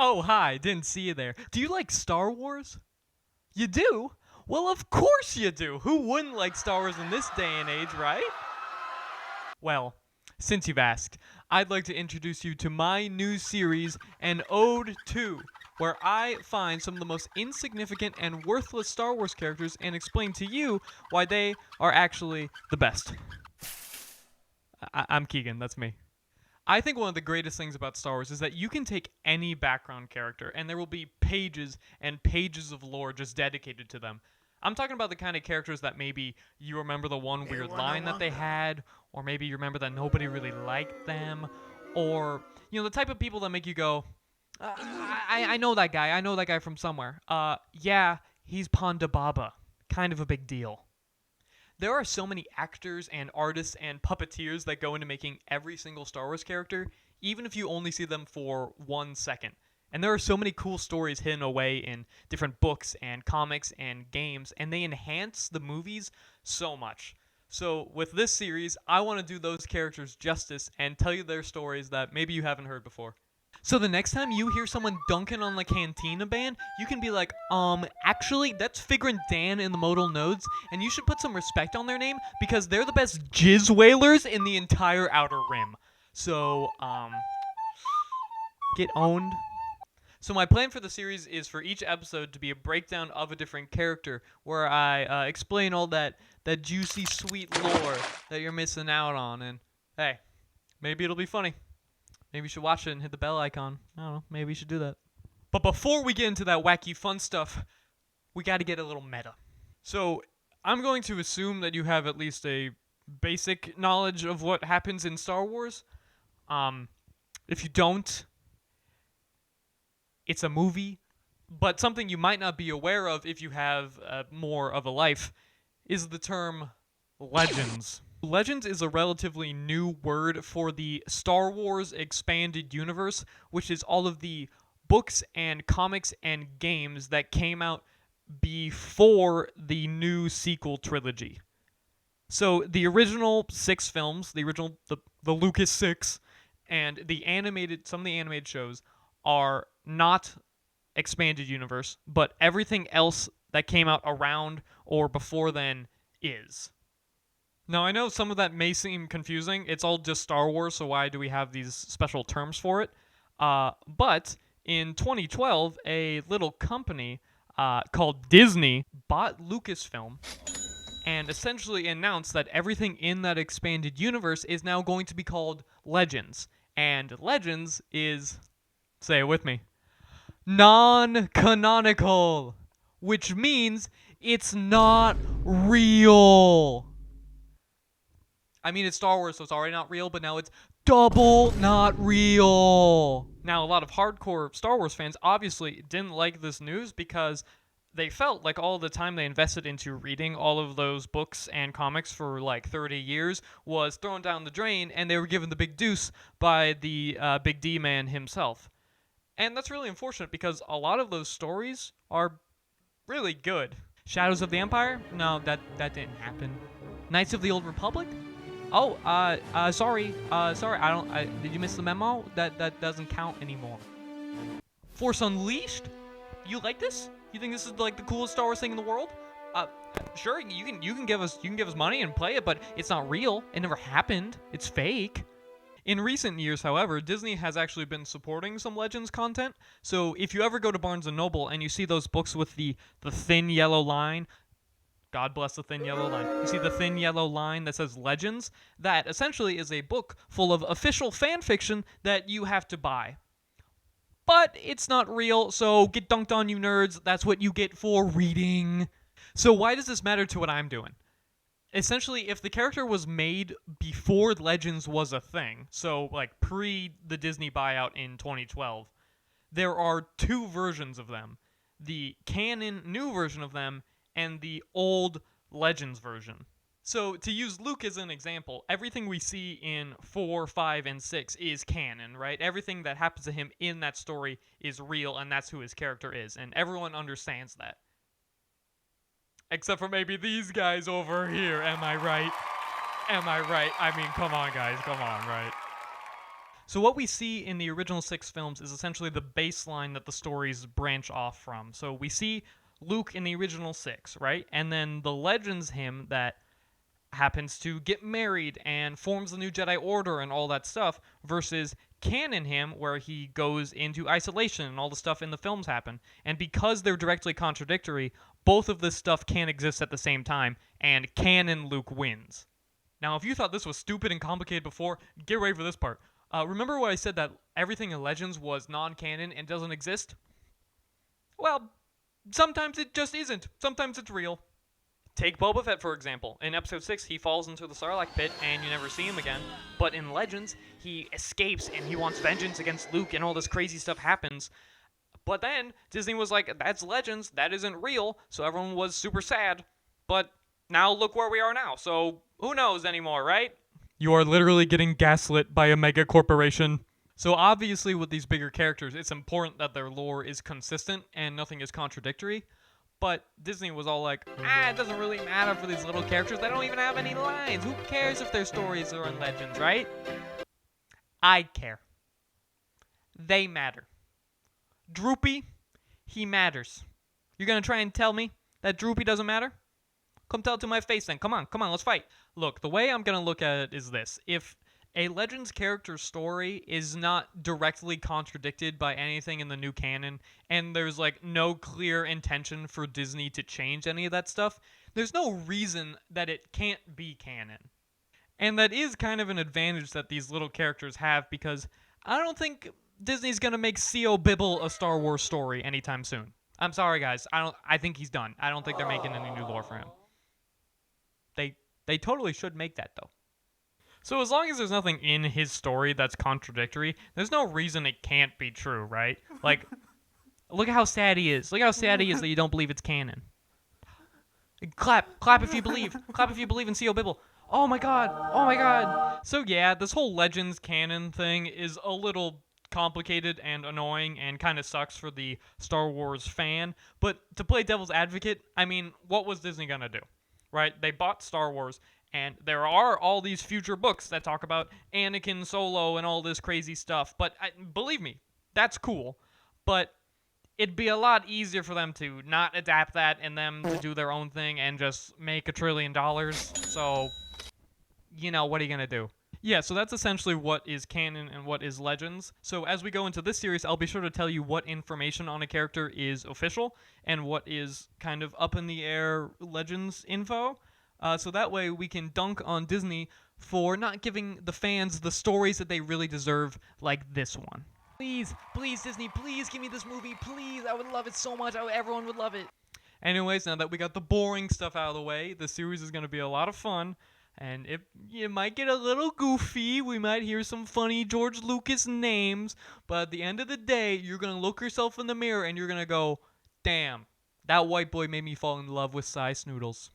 Oh, hi, didn't see you there. Do you like Star Wars? You do? Well, of course you do. Who wouldn't like Star Wars in this day and age, right? Well, since you've asked, I'd like to introduce you to my new series, An Ode To, where I find some of the most insignificant and worthless Star Wars characters and explain to you why they are actually the best. I'm Keegan, that's me. I think one of the greatest things about Star Wars is that you can take any background character and there will be pages and pages of lore just dedicated to them. I'm talking about the kind of characters that maybe you remember the one weird line that they had, or maybe you remember that nobody really liked them, or, the type of people that make you go, I know that guy. I know that guy from somewhere. Yeah, he's Ponda Baba. Kind of a big deal. There are so many actors and artists and puppeteers that go into making every single Star Wars character, even if you only see them for 1 second. And there are so many cool stories hidden away in different books and comics and games, and they enhance the movies so much. So, with this series, I want to do those characters justice and tell you their stories that maybe you haven't heard before. So the next time you hear someone dunking on the Cantina band, you can be like, actually, that's Figrin Dan in the modal nodes, and you should put some respect on their name because they're the best jizz whalers in the entire Outer Rim. So, get owned. So my plan for the series is for each episode to be a breakdown of a different character, where I explain all that juicy, sweet lore that you're missing out on, and hey, maybe it'll be funny. Maybe you should watch it and hit the bell icon. I don't know. Maybe you should do that. But before we get into that wacky fun stuff, we got to get a little meta. So I'm going to assume that you have at least a basic knowledge of what happens in Star Wars. If you don't, it's a movie. But something you might not be aware of if you have more of a life is the term Legends. Legends is a relatively new word for the Star Wars expanded universe, which is all of the books and comics and games that came out before the new sequel trilogy. So the original 6 films, the Lucas 6, and some of the animated shows are not expanded universe, but everything else that came out around or before then is. Now, I know some of that may seem confusing. It's all just Star Wars, so why do we have these special terms for it? But in 2012, a little company called Disney bought Lucasfilm and essentially announced that everything in that expanded universe is now going to be called Legends. And Legends is, say it with me, non-canonical, which means it's not real. I mean, it's Star Wars, so it's already not real, but now it's double not real. Now, a lot of hardcore Star Wars fans obviously didn't like this news because they felt like all the time they invested into reading all of those books and comics for like 30 years was thrown down the drain, and they were given the big deuce by the Big D man himself. And that's really unfortunate because a lot of those stories are really good. Shadows of the Empire? No, that didn't happen. Knights of the Old Republic? Oh, sorry. Did you miss the memo? That doesn't count anymore. Force Unleashed? You like this? You think this is like the coolest Star Wars thing in the world? Sure, you can give us money and play it, but it's not real. It never happened. It's fake. In recent years, however, Disney has actually been supporting some Legends content. So if you ever go to Barnes & Noble and you see those books with the thin yellow line, God bless the thin yellow line. You see the thin yellow line that says Legends? That essentially is a book full of official fan fiction that you have to buy. But it's not real, so get dunked on, you nerds. That's what you get for reading. So why does this matter to what I'm doing? Essentially, if the character was made before Legends was a thing, so like pre the Disney buyout in 2012, there are 2 versions of them. The canon new version of them and the old Legends version. So to use Luke as an example, everything we see in 4, 5, and 6 is canon, right? Everything that happens to him in that story is real, and that's who his character is, and everyone understands that. Except for maybe these guys over here, am I right? Am I right? I mean, come on, guys, come on, right? So what we see in the original 6 films is essentially the baseline that the stories branch off from. So we see Luke in the original 6, right? And then the Legends him that happens to get married and forms the new Jedi Order and all that stuff, versus canon him where he goes into isolation and all the stuff in the films happen. And because they're directly contradictory, both of this stuff can't exist at the same time, and canon Luke wins. Now, if you thought this was stupid and complicated before, get ready for this part. Remember what I said that everything in Legends was non-canon and doesn't exist? Well, sometimes it just isn't. Sometimes it's real. Take Boba Fett, for example. In Episode 6, he falls into the Sarlacc pit, and you never see him again. But in Legends, he escapes, and he wants vengeance against Luke, and all this crazy stuff happens. But then, Disney was like, that's Legends, that isn't real, so everyone was super sad. But now look where we are now, so who knows anymore, right? You are literally getting gaslit by a mega corporation. So obviously with these bigger characters, it's important that their lore is consistent and nothing is contradictory. But Disney was all like, it doesn't really matter for these little characters. They don't even have any lines. Who cares if their stories are in Legends, right? I care. They matter. Droopy, he matters. You're gonna try and tell me that Droopy doesn't matter? Come tell it to my face then. Come on, let's fight. Look, the way I'm going to look at it is this. If a Legends character's story is not directly contradicted by anything in the new canon, and there's like no clear intention for Disney to change any of that stuff, there's no reason that it can't be canon. And that is kind of an advantage that these little characters have, because I don't think Disney's going to make C.O. Bibble a Star Wars story anytime soon. I'm sorry, guys. I think he's done. I don't think they're making any new lore for him. They totally should make that, though. So as long as there's nothing in his story that's contradictory, there's no reason it can't be true, right? Like, look at how sad he is. Look how sad he is that you don't believe it's canon. Clap if you believe. Clap if you believe in C.O. Bibble. Oh my god. So yeah, this whole Legends canon thing is a little complicated and annoying and kind of sucks for the Star Wars fan. But to play devil's advocate, I mean, what was Disney gonna do? Right? They bought Star Wars, and there are all these future books that talk about Anakin Solo and all this crazy stuff. But believe me, that's cool. But it'd be a lot easier for them to not adapt that and them to do their own thing and just make $1 trillion. So, what are you going to do? Yeah, so that's essentially what is canon and what is Legends. So as we go into this series, I'll be sure to tell you what information on a character is official and what is kind of up in the air Legends info. So that way we can dunk on Disney for not giving the fans the stories that they really deserve, like this one. Please, Disney, please give me this movie, please. I would love it so much. Everyone would love it. Anyways, now that we got the boring stuff out of the way, the series is going to be a lot of fun. And it might get a little goofy. We might hear some funny George Lucas names. But at the end of the day, you're going to look yourself in the mirror and you're going to go, damn, that white boy made me fall in love with Cy Snoodles.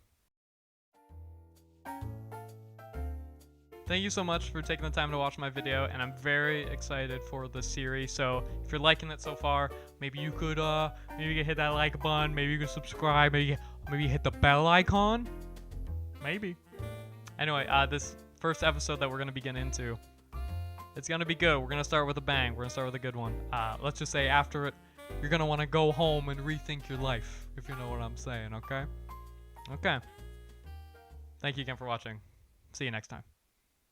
Thank you so much for taking the time to watch my video, and I'm very excited for the series. So if you're liking it so far, maybe you could hit that like button, maybe you could subscribe, maybe hit the bell icon. Maybe. Anyway, this first episode that we're going to be getting into, it's going to be good. We're going to start with a bang. We're going to start with a good one. Let's just say after it, you're going to want to go home and rethink your life, if you know what I'm saying, okay? Okay. Thank you again for watching. See you next time.